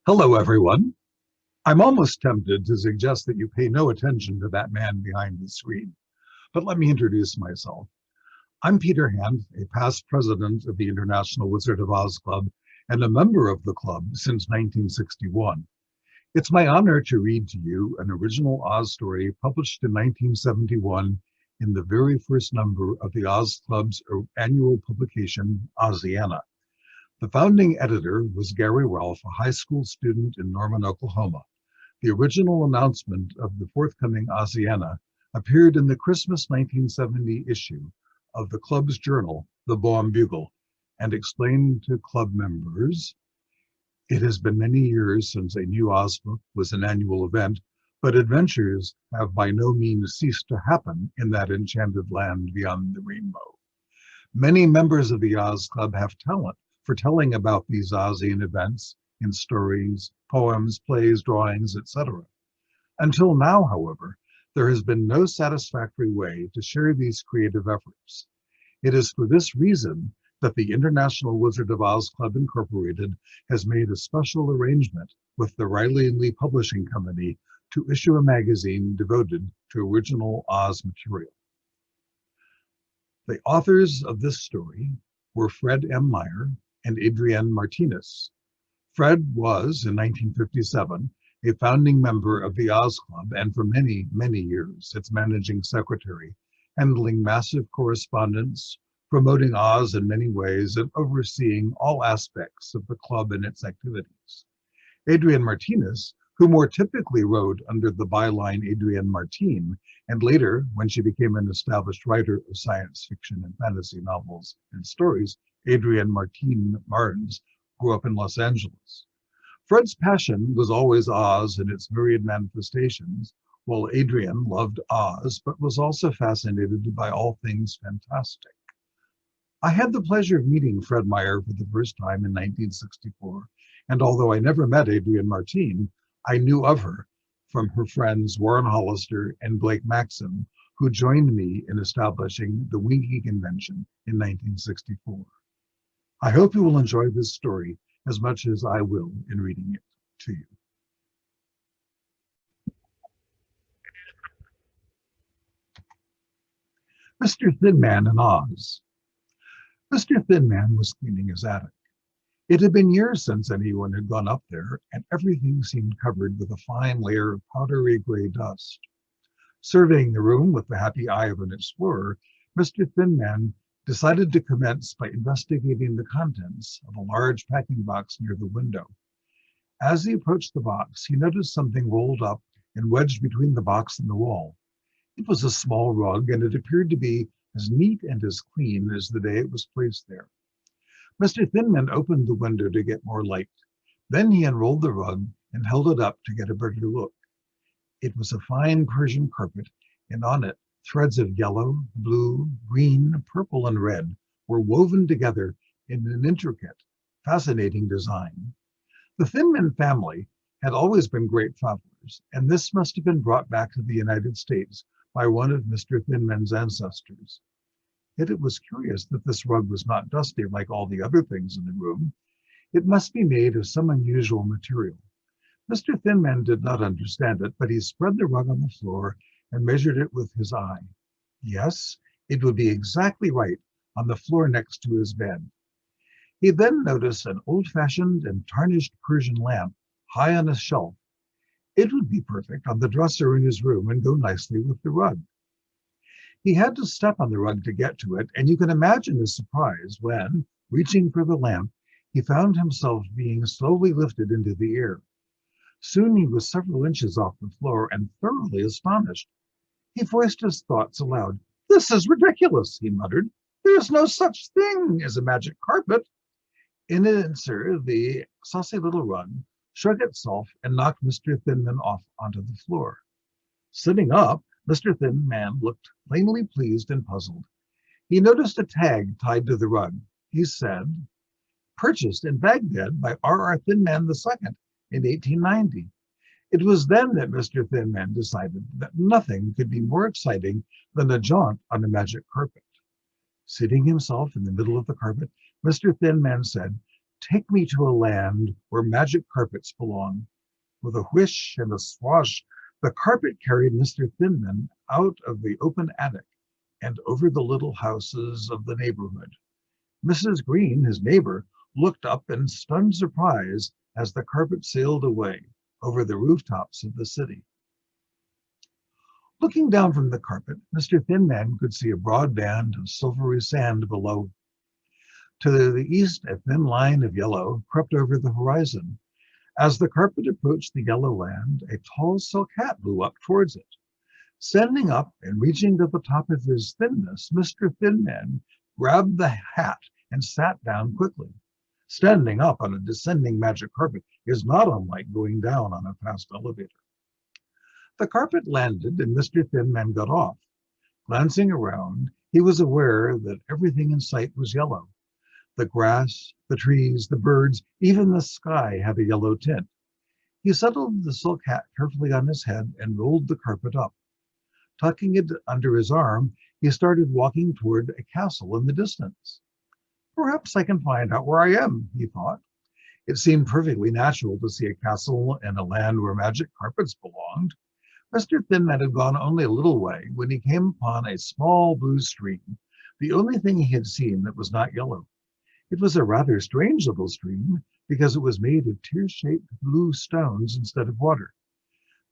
Hello, everyone. I'm almost tempted to suggest that you pay no attention to that man behind the screen, but let me introduce myself. I'm Peter Hand, a past president of the International Wizard of Oz Club and a member of the club since 1961. It's my honor to read to you an original Oz story published in 1971 in the very first number of the Oz Club's annual publication, Oziana. The founding editor was Gary Ralph, a high school student in Norman, Oklahoma. The original announcement of the forthcoming Oziana appeared in the Christmas 1970 issue of the club's journal, the Boam Bugle, and explained to club members, "It has been many years since a new Oz book was an annual event, but adventures have by no means ceased to happen in that enchanted land beyond the rainbow. Many members of the Oz Club have talent for telling about these Ozian events in stories, poems, plays, drawings, etc. Until now, however, there has been no satisfactory way to share these creative efforts. It is for this reason that the International Wizard of Oz Club Incorporated has made a special arrangement with the Riley and Lee Publishing Company to issue a magazine devoted to original Oz material." The authors of this story were Fred M. Meyer and Adrienne Martinez. Fred was, in 1957, a founding member of the Oz Club and for many, many years, its managing secretary, handling massive correspondence, promoting Oz in many ways, and overseeing all aspects of the club and its activities. Adrienne Martinez, who more typically wrote under the byline Adrienne Martine, and later, when she became an established writer of science fiction and fantasy novels and stories, Adrienne Martine Martins, grew up in Los Angeles. Fred's passion was always Oz and its myriad manifestations, while Adrienne loved Oz, but was also fascinated by all things fantastic. I had the pleasure of meeting Fred Meyer for the first time in 1964, and although I never met Adrienne Martine, I knew of her from her friends Warren Hollister and Blake Maxim, who joined me in establishing the Winky Convention in 1964. I hope you will enjoy this story as much as I will in reading it to you. Mr. Thinman in Oz. Mr. Thinman was cleaning his attic. It had been years since anyone had gone up there, and everything seemed covered with a fine layer of powdery gray dust. Surveying the room with the happy eye of an explorer, Mr. Thinman decided to commence by investigating the contents of a large packing box near the window. As he approached the box, he noticed something rolled up and wedged between the box and the wall. It was a small rug, and it appeared to be as neat and as clean as the day it was placed there. Mr. Thinman opened the window to get more light. Then he unrolled the rug and held it up to get a better look. It was a fine Persian carpet, and on it, threads of yellow, blue, green, purple, and red were woven together in an intricate, fascinating design. The Thinman family had always been great travelers, and this must have been brought back to the United States by one of Mr. Thinman's ancestors. Yet it was curious that this rug was not dusty like all the other things in the room. It must be made of some unusual material. Mr. Thinman did not understand it, but he spread the rug on the floor and measured it with his eye. Yes, it would be exactly right on the floor next to his bed. He then noticed an old-fashioned and tarnished Persian lamp high on a shelf. It would be perfect on the dresser in his room and go nicely with the rug. He had to step on the rug to get to it, and you can imagine his surprise when, reaching for the lamp, he found himself being slowly lifted into the air. Soon he was several inches off the floor and thoroughly astonished. He voiced his thoughts aloud. "This is ridiculous," he muttered. "There is no such thing as a magic carpet." In answer, the saucy little rug shook itself and knocked Mr. Thinman off onto the floor. Sitting up, Mr. Thinman looked plainly pleased and puzzled. He noticed a tag tied to the rug. He said, "Purchased in Baghdad by R.R. Thinman II in 1890. It was then that Mr. Thinman decided that nothing could be more exciting than a jaunt on a magic carpet. Seating himself in the middle of the carpet, Mr. Thinman said, Take me to a land where magic carpets belong. With a whish and a swash, the carpet carried Mr. Thinman out of the open attic and over the little houses of the neighborhood. Mrs. Green, his neighbor, looked up in stunned surprise as the carpet sailed away over the rooftops of the city. Looking down from the carpet, Mr. Thinman could see a broad band of silvery sand below. To the east, a thin line of yellow crept over the horizon. As the carpet approached the yellow land, a tall silk hat blew up towards it. Standing up and reaching to the top of his thinness, Mr. Thinman grabbed the hat and sat down quickly. Standing up on a descending magic carpet is not unlike going down on a fast elevator. The carpet landed and Mr. Thinman got off. Glancing around, he was aware that everything in sight was yellow. The grass, the trees, the birds, even the sky had a yellow tint. He settled the silk hat carefully on his head and rolled the carpet up. Tucking it under his arm, he started walking toward a castle in the distance. Perhaps I can find out where I am, he thought. It seemed perfectly natural to see a castle in a land where magic carpets belonged. Mr. Thinman had gone only a little way when he came upon a small blue stream, the only thing he had seen that was not yellow. It was a rather strange little stream because it was made of tear-shaped blue stones instead of water.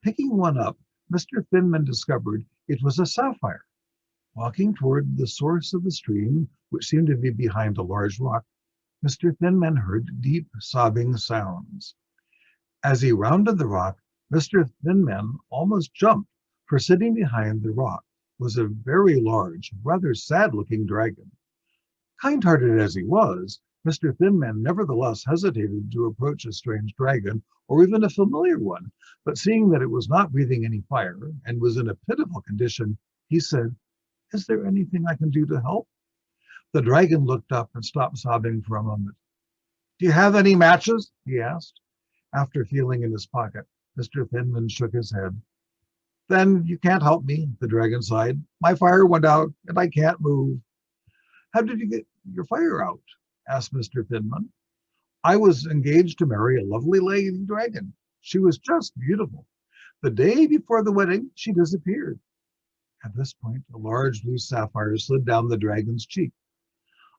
Picking one up, Mr. Thinman discovered it was a sapphire. Walking toward the source of the stream, which seemed to be behind a large rock, Mr. Thinman heard deep sobbing sounds. As he rounded the rock, Mr. Thinman almost jumped, for sitting behind the rock was a very large, rather sad-looking dragon. Kind-hearted as he was, Mr. Thinman nevertheless hesitated to approach a strange dragon, or even a familiar one, but seeing that it was not breathing any fire and was in a pitiful condition, he said, "Is there anything I can do to help?" The dragon looked up and stopped sobbing for a moment. "Do you have any matches?" he asked. After feeling in his pocket, Mr. Thinman shook his head. "Then you can't help me," the dragon sighed. "My fire went out and I can't move." "How did you get your fire out?" asked Mr. Thinman. "I was engaged to marry a lovely lady dragon. She was just beautiful. The day before the wedding, she disappeared." At this point, a large blue sapphire slid down the dragon's cheek.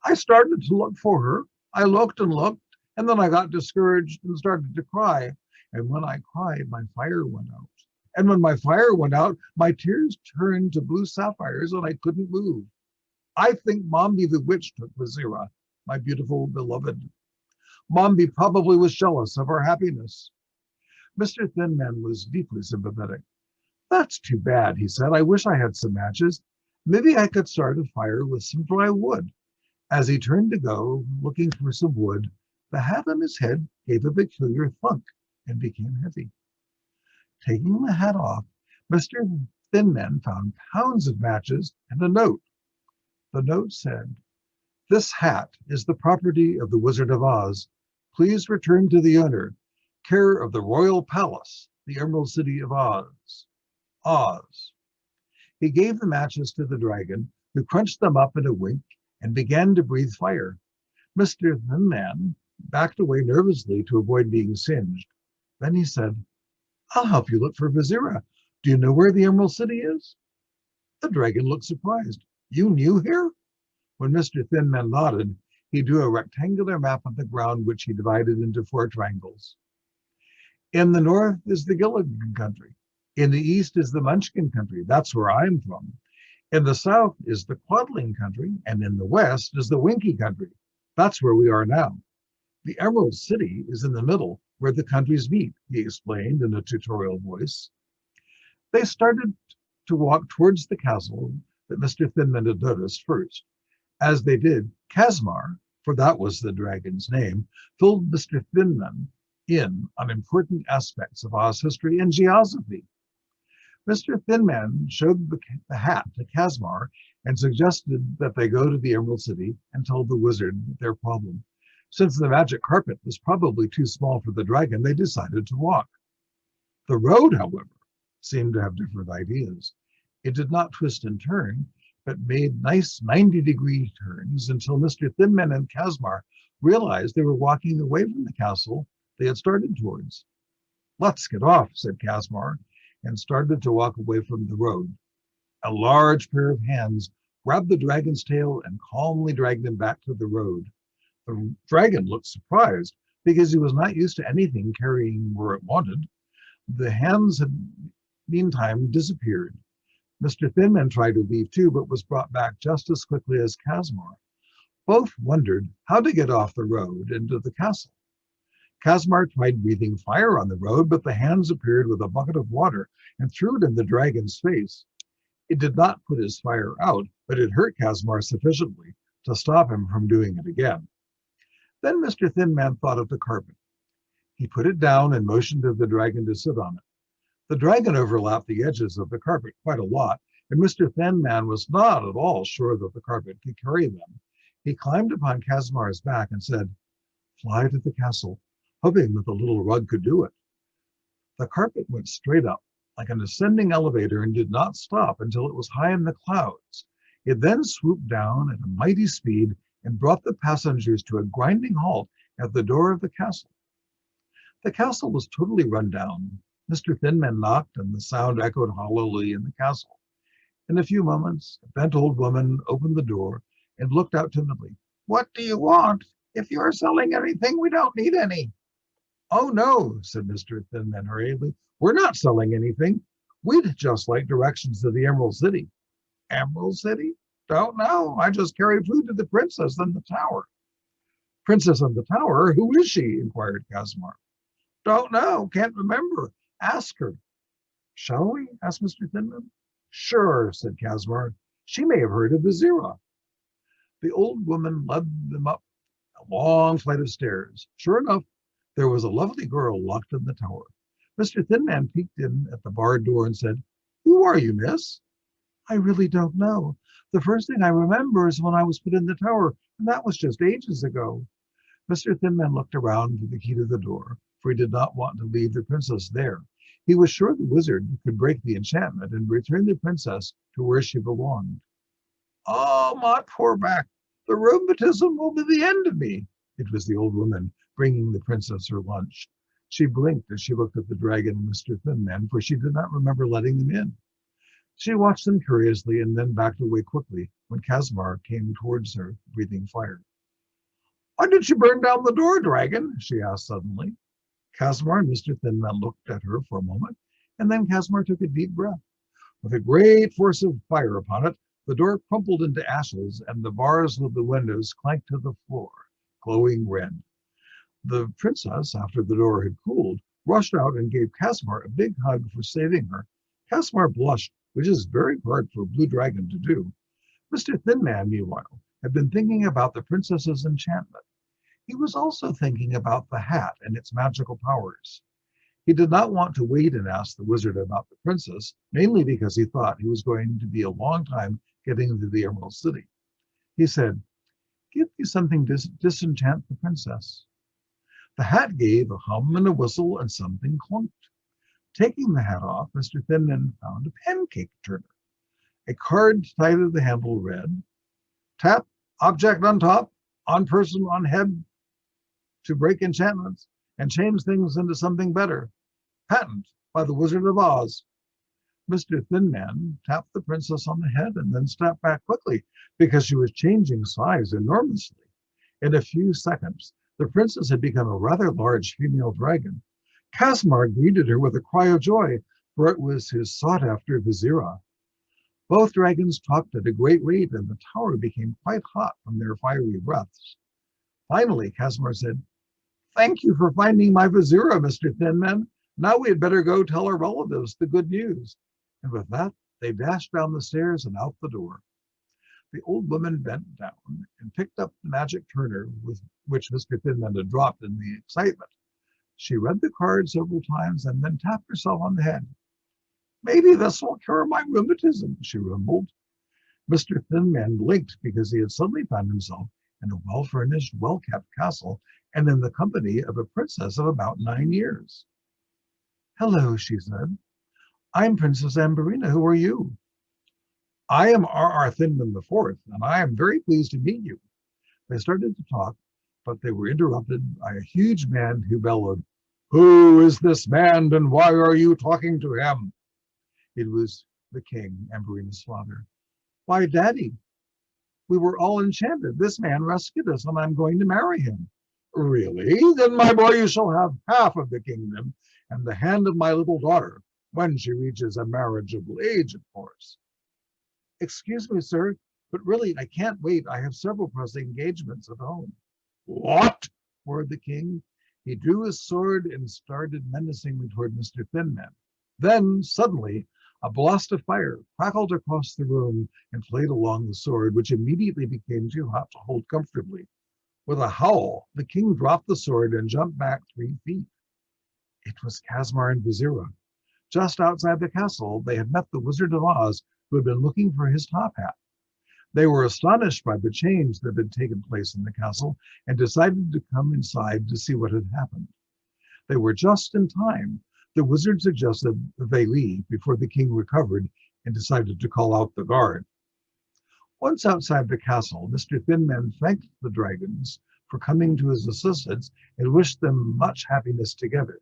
"I started to look for her. I looked and looked, and then I got discouraged and started to cry. And when I cried, my fire went out. And when my fire went out, my tears turned to blue sapphires and I couldn't move. I think Mombi the witch took Vazira, my beautiful beloved. Mombi probably was jealous of our happiness." Mr. Thinman was deeply sympathetic. "That's too bad," he said. "I wish I had some matches. Maybe I could start a fire with some dry wood." As he turned to go, looking for some wood, the hat on his head gave a peculiar thunk and became heavy. Taking the hat off, Mr. Thinman found pounds of matches and a note. The note said, "This hat is the property of the Wizard of Oz. Please return to the owner. Care of the Royal Palace, the Emerald City of Oz. Oz." He gave the matches to the dragon, who crunched them up in a wink and began to breathe fire. Mr. Thinman backed away nervously to avoid being singed. Then he said, "I'll help you look for Vazira. Do you know where the Emerald City is?" The dragon looked surprised. "You new here?" When Mr. Thinman nodded, he drew a rectangular map on the ground, which he divided into 4 triangles. "In the north is the Gilligan country. In the east is the Munchkin country. That's where I'm from. In the south is the Quadling country, and in the west is the Winky country. That's where we are now. The Emerald City is in the middle, where the countries meet," he explained in a tutorial voice. They started to walk towards the castle that Mr. Thinman had noticed first. As they did, Casmar, for that was the dragon's name, filled Mr. Thinman in on important aspects of Oz history and geography. Mr. Thinman showed the hat to Casmar and suggested that they go to the Emerald City and tell the wizard their problem. Since the magic carpet was probably too small for the dragon, they decided to walk. The road, however, seemed to have different ideas. It did not twist and turn, but made nice 90-degree turns until Mr. Thinman and Kazmar realized they were walking away from the castle they had started towards. "Let's get off," said Kazmar, and started to walk away from the road. A large pair of hands grabbed the dragon's tail and calmly dragged him back to the road. The dragon looked surprised because he was not used to anything carrying where it wanted. The hands had meantime disappeared. Mr. Thinman tried to leave too, but was brought back just as quickly as Kazmar. Both wondered how to get off the road into the castle. Kazmar tried breathing fire on the road, but the hands appeared with a bucket of water and threw it in the dragon's face. It did not put his fire out, but it hurt Kazmar sufficiently to stop him from doing it again. Then Mr. Thinman thought of the carpet. He put it down and motioned to the dragon to sit on it. The dragon overlapped the edges of the carpet quite a lot, and Mr. Thinman was not at all sure that the carpet could carry them. He climbed upon Kazmar's back and said, "Fly to the castle," hoping that the little rug could do it. The carpet went straight up, like an ascending elevator, and did not stop until it was high in the clouds. It then swooped down at a mighty speed and brought the passengers to a grinding halt at the door of the castle. The castle was totally run down. Mr. Thinman knocked, and the sound echoed hollowly in the castle. In a few moments, a bent old woman opened the door and looked out timidly. "What do you want? If you are selling anything, we don't need any." "Oh, no," said Mr. Thinman hurriedly. "We're not selling anything. We'd just like directions to the Emerald City." "Emerald City? Don't know. I just carried food to the princess in the tower." "Princess in the tower? Who is she?" inquired Kazmar. "Don't know. Can't remember. Ask her." "Shall we?" asked Mr. Thinman. "Sure," said Kazmar. "She may have heard of Oziana." The old woman led them up a long flight of stairs. Sure enough, there was a lovely girl locked in the tower. Mr. Thinman peeked in at the barred door and said, "Who are you, miss?" "I really don't know. The first thing I remember is when I was put in the tower, and that was just ages ago." Mr. Thinman looked around for the key to the door, for he did not want to leave the princess there. He was sure the wizard could break the enchantment and return the princess to where she belonged. "Oh, my poor back. The rheumatism will be the end of me." It was the old woman bringing the princess her lunch. She blinked as she looked at the dragon and Mr. Thinman, for she did not remember letting them in. She watched them curiously and then backed away quickly when Kazmar came towards her, breathing fire. "Why did you burn down the door, dragon?" she asked suddenly. Kazmar and Mr. Thinman looked at her for a moment, and then Kazmar took a deep breath. With a great force of fire upon it, the door crumpled into ashes, and the bars of the windows clanked to the floor, glowing red. The princess, after the door had cooled, rushed out and gave Kazmar a big hug for saving her. Kazmar blushed, which is very hard for a blue dragon to do. Mr. Thinman, meanwhile, had been thinking about the princess's enchantment. He was also thinking about the hat and its magical powers. He did not want to wait and ask the wizard about the princess, mainly because he thought he was going to be a long time getting to the Emerald City. He said, "Give me something to disenchant the princess." The hat gave a hum and a whistle, and something clunked. Taking the hat off, Mr. Thinman found a pancake turner. A card tied to the handle read, "Tap, object on top, on person, on head, to break enchantments and change things into something better. Patent by the Wizard of Oz." Mr. Thinman tapped the princess on the head and then stepped back quickly because she was changing size enormously. In a few seconds, the princess had become a rather large female dragon. Kazmar greeted her with a cry of joy, for it was his sought-after Vizira. Both dragons talked at a great rate, and the tower became quite hot from their fiery breaths. Finally, Kazmar said, "Thank you for finding my Vizira, Mr. Thinman. Now we had better go tell our relatives the good news." And with that, they dashed down the stairs and out the door. The old woman bent down and picked up the magic turner with which Mr. Thinman had dropped in the excitement. She read the card several times and then tapped herself on the head. "Maybe this will cure my rheumatism," she rumbled. Mr. Thinman blinked because he had suddenly found himself in a well-furnished, well-kept castle and in the company of a princess of about 9 years. "Hello," she said. "I'm Princess Amberina. Who are you?" I am R.R. Thinman IV, and I am very pleased to meet you. They started to talk, but they were interrupted by a huge man who bellowed, "Who is this man, and why are you talking to him?" It was the king, Amberina's father. "Why, Daddy, we were all enchanted. This man rescued us, and I'm going to marry him." "Really? Then, my boy, you shall have half of the kingdom and the hand of my little daughter, when she reaches a marriageable age, of course." "Excuse me, sir, but really I can't wait. I have several pressing engagements at home." "What?" roared the king. He drew his sword and started menacingly toward Mr. Thinman. Then, suddenly, a blast of fire crackled across the room and played along the sword, which immediately became too hot to hold comfortably. With a howl, the king dropped the sword and jumped back 3 feet. It was Casmar and Vizira. Just outside the castle, they had met the Wizard of Oz, who had been looking for his top hat. They were astonished by the change that had taken place in the castle and decided to come inside to see what had happened. They were just in time. The wizard suggested that they leave before the king recovered and decided to call out the guard. Once outside the castle, Mr. Thinman thanked the dragons for coming to his assistance and wished them much happiness together.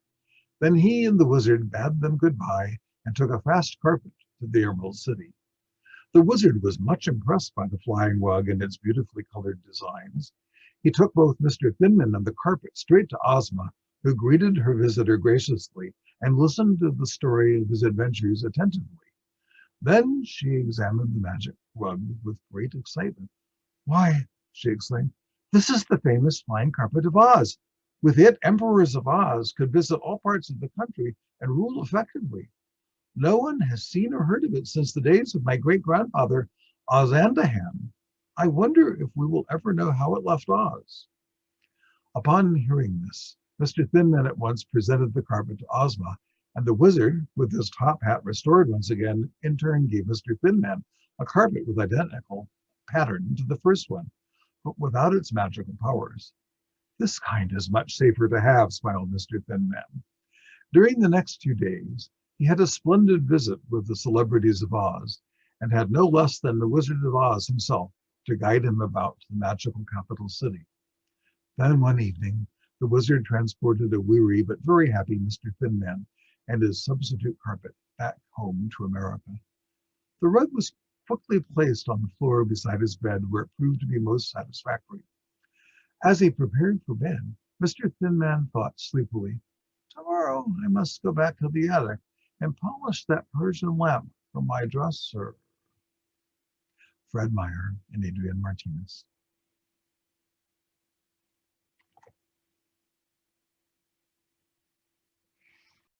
Then he and the wizard bade them goodbye and took a fast carpet to the Emerald City. The wizard was much impressed by the flying rug and its beautifully colored designs. He took both Mr. Thinman and the carpet straight to Ozma, who greeted her visitor graciously and listened to the story of his adventures attentively. Then she examined the magic rug with great excitement. "Why," she exclaimed, "this is the famous flying carpet of Oz. With it, emperors of Oz could visit all parts of the country and rule effectively. No one has seen or heard of it since the days of my great-grandfather, Ozandahan. I wonder if we will ever know how it left Oz." Upon hearing this, Mr. Thinman at once presented the carpet to Ozma, and the wizard, with his top hat restored once again, in turn gave Mr. Thinman a carpet with identical pattern to the first one, but without its magical powers. "This kind is much safer to have," smiled Mr. Thinman. During the next 2 days, he had a splendid visit with the celebrities of Oz, and had no less than the Wizard of Oz himself to guide him about the magical capital city. Then one evening, the wizard transported a weary but very happy Mr. Thinman and his substitute carpet back home to America. The rug was quickly placed on the floor beside his bed, where it proved to be most satisfactory. As he prepared for bed, Mr. Thinman thought sleepily, "Tomorrow I must go back to the attic and polish that Persian lamp from my dresser." Fred Meyer and Adrian Martinez.